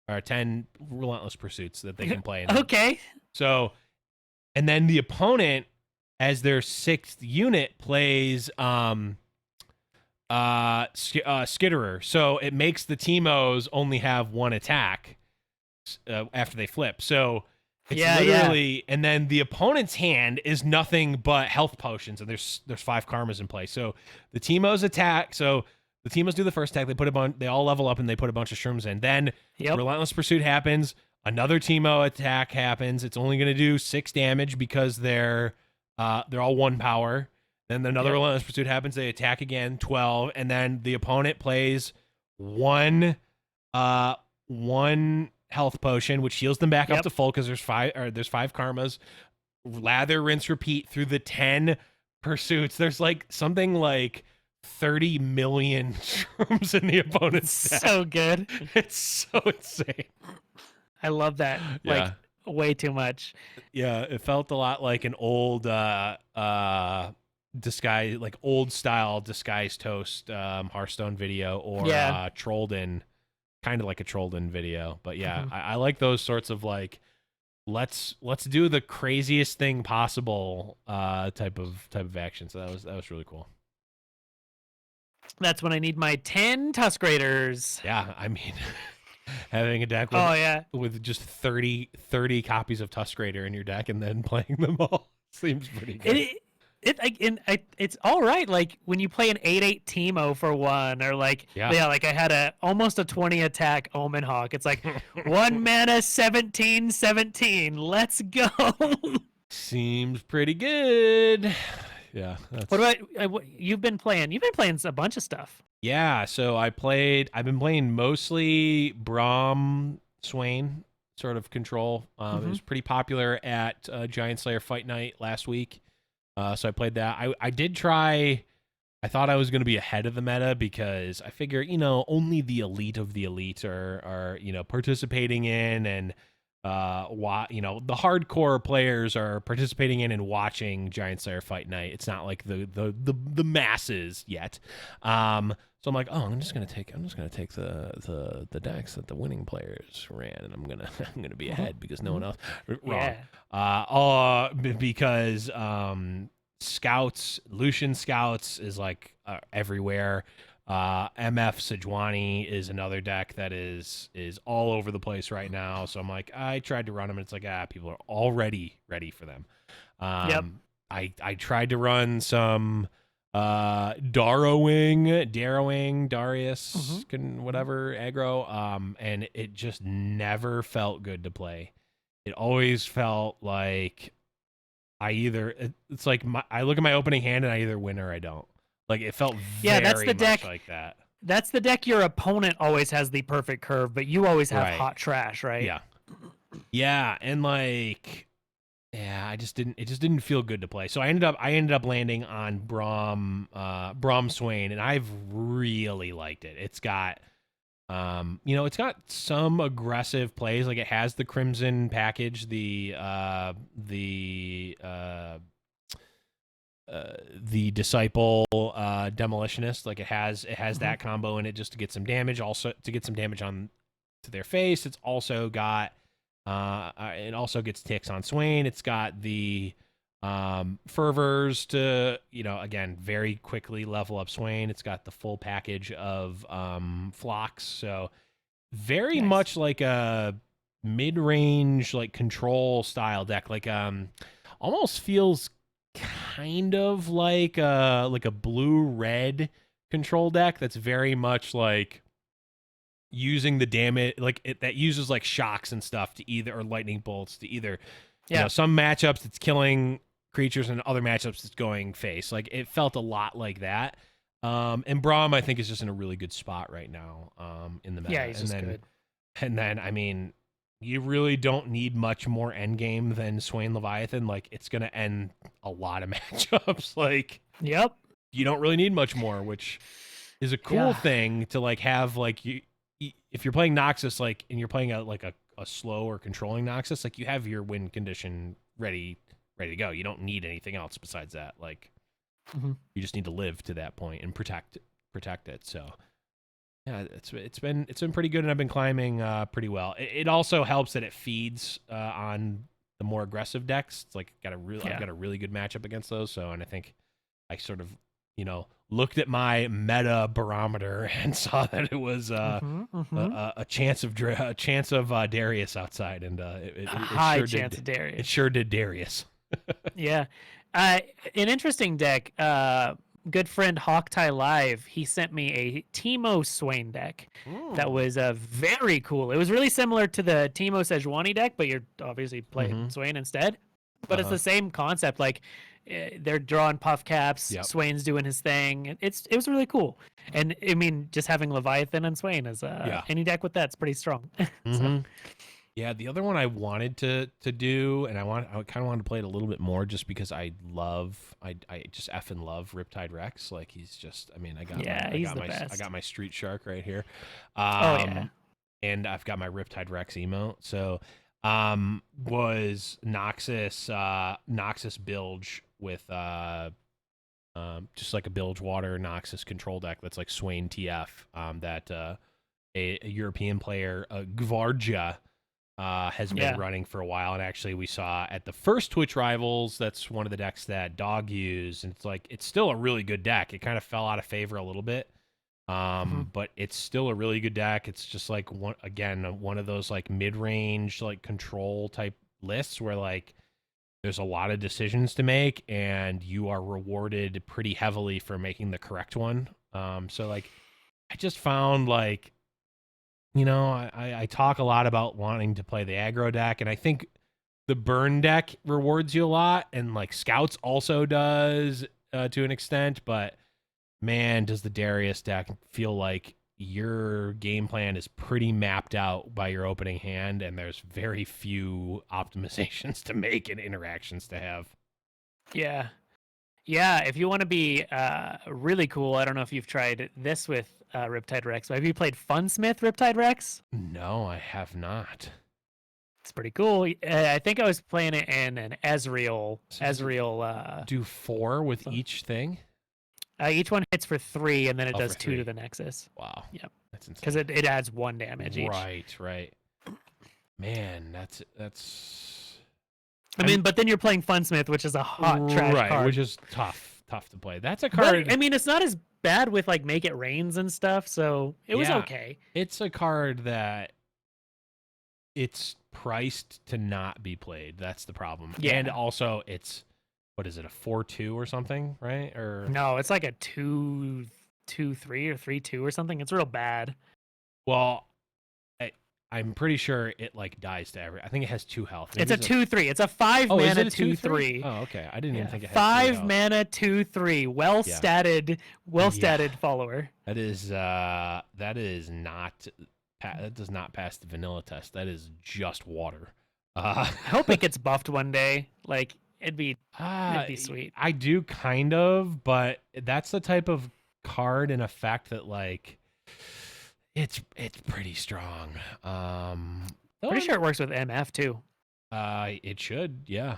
Speaker 1: or 10 relentless pursuits that they can play.
Speaker 2: Okay.
Speaker 1: So, and then the opponent, as their 6th unit, plays Skitterer. So it makes the Teemos only have 1 attack after they flip. So it's literally, and then the opponent's hand is nothing but health potions, and there's 5 karmas in play. So the Teemos attack. So the Teemos do the first attack. They all level up and they put a bunch of shrooms in. Then Relentless Pursuit happens. Another Teemo attack happens. It's only going to do 6 damage because they're all 1 power. Then another Relentless Pursuit happens. They attack again, 12, and then the opponent plays one health potion, which heals them back up to full because there's 5 karmas. Lather, rinse, repeat through the 10 pursuits. There's like something like 30 million shrooms in the opponent's deck.
Speaker 2: So good.
Speaker 1: It's so insane.
Speaker 2: I love that. Like way too much.
Speaker 1: Yeah, it felt a lot like an old disguise, like old style Disguise Toast Hearthstone video, or Trollden, kind of like a Trollden video. But yeah, I like those sorts of like let's do the craziest thing possible type of action. So that was really cool.
Speaker 2: That's when I need my 10 Tusk Raiders.
Speaker 1: Yeah, I mean, having a deck with just 30 copies of Tusk Raider in your deck and then playing them all seems pretty good.
Speaker 2: It's all right. Like when you play an 8/8 Teemo for 1, or like like I had almost a 20 attack Omen Hawk. It's like 1 mana 17/17. Let's go.
Speaker 1: Seems pretty good. Yeah.
Speaker 2: What about you've been playing? You've been playing a bunch of stuff.
Speaker 1: Yeah, so I've been playing mostly Braum Swain sort of control. It was pretty popular at Giant Slayer Fight Night last week. So I played that. I did try. I thought I was going to be ahead of the meta because I figure, only the elite of the elite are participating in, and the hardcore players are participating in and watching Giant Slayer Fight Night. It's not like the masses yet. So I'm like, I'm just gonna take the decks that the winning players ran, and I'm gonna be ahead because no one else. Wrong. Because Scouts, Lucian Scouts is like everywhere. MF Sejuani is another deck that is all over the place right now. So I'm like, I tried to run them, and it's like, people are already ready for them. I tried to run some Darius, whatever aggro, and it just never felt good to play. It always felt like it's like I look at my opening hand and I either win or I don't. Like it felt
Speaker 2: Yeah, that's
Speaker 1: very
Speaker 2: the deck.
Speaker 1: much like that.
Speaker 2: That's the deck your opponent always has the perfect curve, but you always have
Speaker 1: Right.
Speaker 2: hot trash, right?
Speaker 1: Yeah. Yeah, and like it just didn't feel good to play. So I ended up landing on Braum Swain, and I've really liked it. It's got it's got some aggressive plays. Like it has the Crimson package, the Disciple Demolitionist. Like it has that combo in it just to get some damage, also to get some damage on to their face. It's also got it also gets ticks on Swain. It's got the fervors to, again, very quickly level up Swain. It's got the full package of flocks. So very much like a mid-range, like control style deck. Like almost feels kind of like a blue-red control deck that's very much like using the damage, like that uses like shocks and stuff to either, or lightning bolts to either, some matchups it's killing creatures and other matchups it's going face. Like it felt a lot like that. And Braum, I think, is just in a really good spot right now in the meta.
Speaker 2: Yeah, he's good.
Speaker 1: And then, I mean, you really don't need much more endgame than Swain Leviathan. Like it's gonna end a lot of matchups. Like,
Speaker 2: yep,
Speaker 1: you don't really need much more, which is a cool thing to like have. Like if you're playing Noxus, like, and you're playing a slow or controlling Noxus, like you have your win condition ready to go. You don't need anything else besides that. Like you just need to live to that point and protect it. So yeah, it's been pretty good, and I've been climbing pretty well. It also helps that it feeds on the more aggressive decks. It's like I've got a really good matchup against those. So, and I think I sort of looked at my meta barometer and saw that it was a chance of Darius outside, and it
Speaker 2: high
Speaker 1: sure
Speaker 2: chance
Speaker 1: did,
Speaker 2: of Darius.
Speaker 1: It sure did Darius.
Speaker 2: Yeah, an interesting deck. Good friend DeckPics.Live, he sent me a Teemo Swain deck that was very cool. It was really similar to the Teemo Sejuani deck, but you're obviously playing Swain instead. But it's the same concept. Like they're drawing puff caps.
Speaker 1: Yep.
Speaker 2: Swain's doing his thing. It was really cool. And I mean, just having Leviathan and Swain is any deck with that's pretty strong. So.
Speaker 1: Yeah, the other one I wanted to do, and I kind of wanted to play it a little bit more, just because I just effing love Riptide Rex. Like he's just, I mean, I got my Street Shark right here, and I've got my Riptide Rex emote. So was Noxus Bilge with just like a Bilge Water Noxus control deck that's like Swain TF, that a European player, Gvardia, has been running for a while. And actually we saw at the first Twitch Rivals, that's one of the decks that Dog used, and it's still a really good deck. It kind of fell out of favor a little bit, but it's still a really good deck. It's just like one of those like mid-range like control type lists where like there's a lot of decisions to make and you are rewarded pretty heavily for making the correct one. So like I just found like, I talk a lot about wanting to play the aggro deck, and I think the burn deck rewards you a lot, and like Scouts also does to an extent, but man, does the Darius deck feel like your game plan is pretty mapped out by your opening hand, and there's very few optimizations to make and interactions to have.
Speaker 2: Yeah. Yeah, if you want to be really cool, I don't know if you've tried this with Riptide Rex. Have you played Funsmith Riptide Rex?
Speaker 1: No, I have not.
Speaker 2: It's pretty cool. I think I was playing it in an Ezreal.
Speaker 1: Do 4 with each thing?
Speaker 2: Each one hits for 3, and then it does 2 to the Nexus.
Speaker 1: Wow.
Speaker 2: Yep.
Speaker 1: That's insane.
Speaker 2: Because it adds 1 damage each.
Speaker 1: Right. Man, that's.
Speaker 2: I mean, but then you're playing Funsmith, which is a hot trash card.
Speaker 1: Which is tough to play. That's a card.
Speaker 2: But, I mean, it's not as bad with like Make It Rains and stuff, so it was okay.
Speaker 1: It's a card that it's priced to not be played. That's the problem. Yeah. And also, it's what is it, a 4-2 or something, right? Or
Speaker 2: no, it's like a 2-2-3 or 3-2 or something. It's real bad.
Speaker 1: Well, I'm pretty sure it like dies to every. I think it has 2 health.
Speaker 2: It's a 2/3. It's a 5
Speaker 1: Oh, is
Speaker 2: mana
Speaker 1: it a 2/3?
Speaker 2: 2/3.
Speaker 1: Oh, okay. I didn't even think it had
Speaker 2: 5
Speaker 1: 3 health.
Speaker 2: mana 2/3. Well statted follower.
Speaker 1: That is not. That does not pass the vanilla test. That is just water.
Speaker 2: I hope it gets buffed one day. Like it'd be sweet.
Speaker 1: I do kind of, but that's the type of card and effect that like it's pretty strong.
Speaker 2: Pretty sure it works with MF too.
Speaker 1: It should, yeah.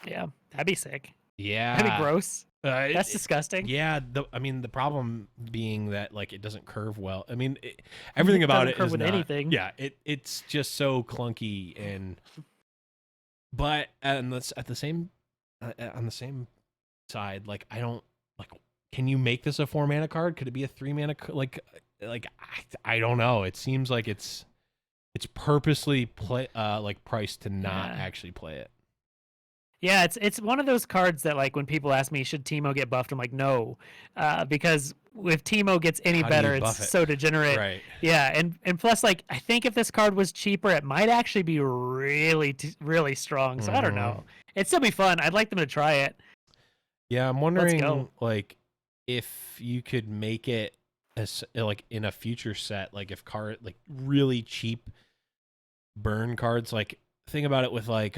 Speaker 2: Yeah, that'd be sick.
Speaker 1: Yeah,
Speaker 2: that'd be gross. That's disgusting.
Speaker 1: Yeah, the problem being that like it doesn't curve well. I mean, everything about it
Speaker 2: curve
Speaker 1: is
Speaker 2: with
Speaker 1: not,
Speaker 2: anything.
Speaker 1: Yeah, it's just so clunky but on the same side, like I don't like. Can you make this a 4 mana card? Could it be a 3 mana? Like I don't know. It seems like it's purposely priced to not actually play it.
Speaker 2: Yeah, it's one of those cards that like when people ask me should Teemo get buffed, I'm like no, because if Teemo gets any better, it's so degenerate.
Speaker 1: Right.
Speaker 2: Yeah, and plus like I think if this card was cheaper, it might actually be really strong. So I don't know. It'd still be fun. I'd like them to try it.
Speaker 1: Yeah, I'm wondering like if you could make it as like in a future set, like if card like really cheap burn cards, like think about it with like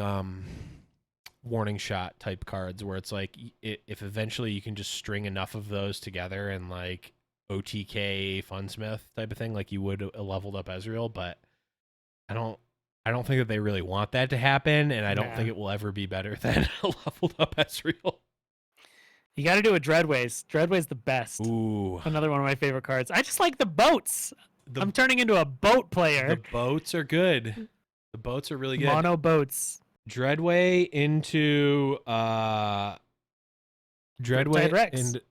Speaker 1: warning shot type cards where it's like if eventually you can just string enough of those together and like OTK Funsmith type of thing like you would a leveled up Ezreal, but I don't think that they really want that to happen, and I don't think it will ever be better than a leveled up Ezreal.
Speaker 2: You got to do a Dreadways. Dreadways the best.
Speaker 1: Ooh,
Speaker 2: another one of my favorite cards. I just like the boats. I'm turning into a boat player.
Speaker 1: The boats are good. The boats are really good.
Speaker 2: Mono boats.
Speaker 1: Dreadway into Dreadway
Speaker 2: Rex.
Speaker 1: into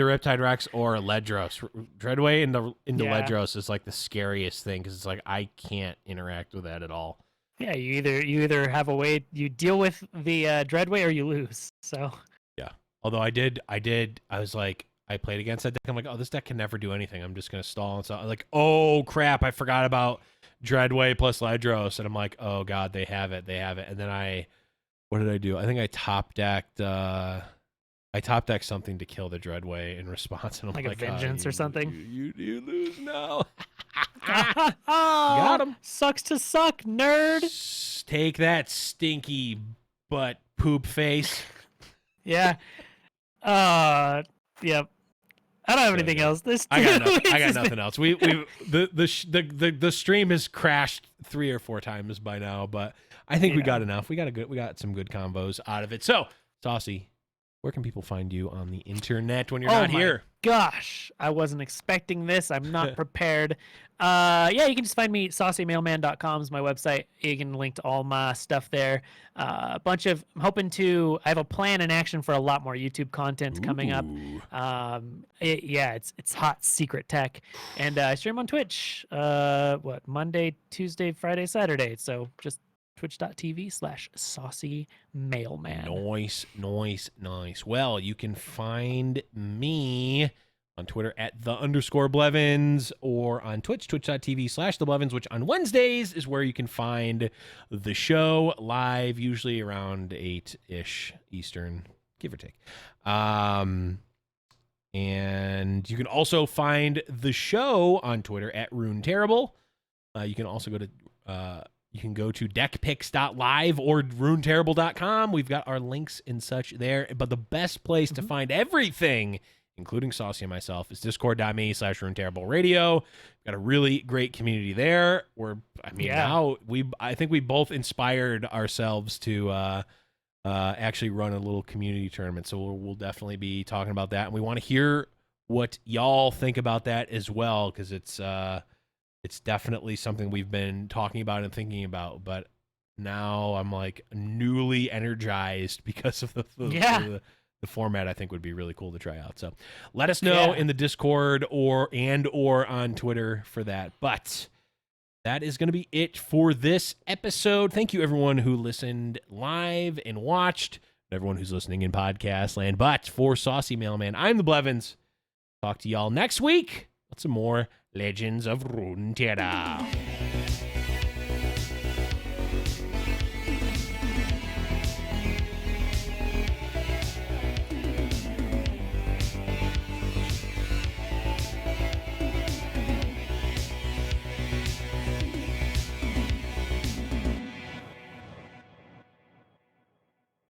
Speaker 1: Riptide Rex or Ledros. Dreadway into Ledros is like the scariest thing because it's like I can't interact with that at all.
Speaker 2: Yeah, you either have a way you deal with the Dreadway or you lose. So
Speaker 1: yeah, although I was like I played against that deck. I'm like, oh, this deck can never do anything. I'm just gonna stall and so I'm like, oh crap, I forgot about Dreadway plus Ledros, and I'm like, oh god, they have it. And then what did I do? I think I top decked something to kill the Dreadway in response, and I'm like
Speaker 2: a vengeance or something.
Speaker 1: You lose now.
Speaker 2: Got him. Sucks to suck, nerd.
Speaker 1: Take that, stinky butt poop face.
Speaker 2: Yeah. Yep. I don't have anything else.
Speaker 1: I got nothing else. The stream has crashed 3 or 4 times by now, but I think we got enough. We got some good combos out of it. So, Saucy, where can people find you on the internet when you're not here?
Speaker 2: Gosh, I wasn't expecting this. I'm not prepared. You can just find me. SaucyMailman.com is my website. You can link to all my stuff there. I have a plan in action for a lot more YouTube content coming up. It's hot secret tech, and I stream on Twitch. Monday, Tuesday, Friday, Saturday. So just twitch.tv/SaucyMailman. Nice.
Speaker 1: Well, you can find me on Twitter at @the_Blevins or on Twitch, twitch.tv/theblevins, which on Wednesdays is where you can find the show live, usually around 8-ish Eastern, give or take. And you can also find the show on Twitter at Runeterrable. You can also go to DeckPics.Live or Runeterrable.com. We've got our links and such there. But the best place to find everything, including Saucy and myself, is discord.me/RuneTerrableRadio. We've got a really great community there. Now I think we both inspired ourselves to actually run a little community tournament. So we'll definitely be talking about that. And we want to hear what y'all think about that as well, because it's definitely something we've been talking about and thinking about, but now I'm like newly energized because of the format. I think would be really cool to try out. So let us know in the Discord or on Twitter for that. But that is going to be it for this episode. Thank you everyone who listened live and watched, everyone who's listening in podcast land. But for Saucy Mailman, I'm the Blevins. Talk to y'all next week with some more Legends of Runeterra.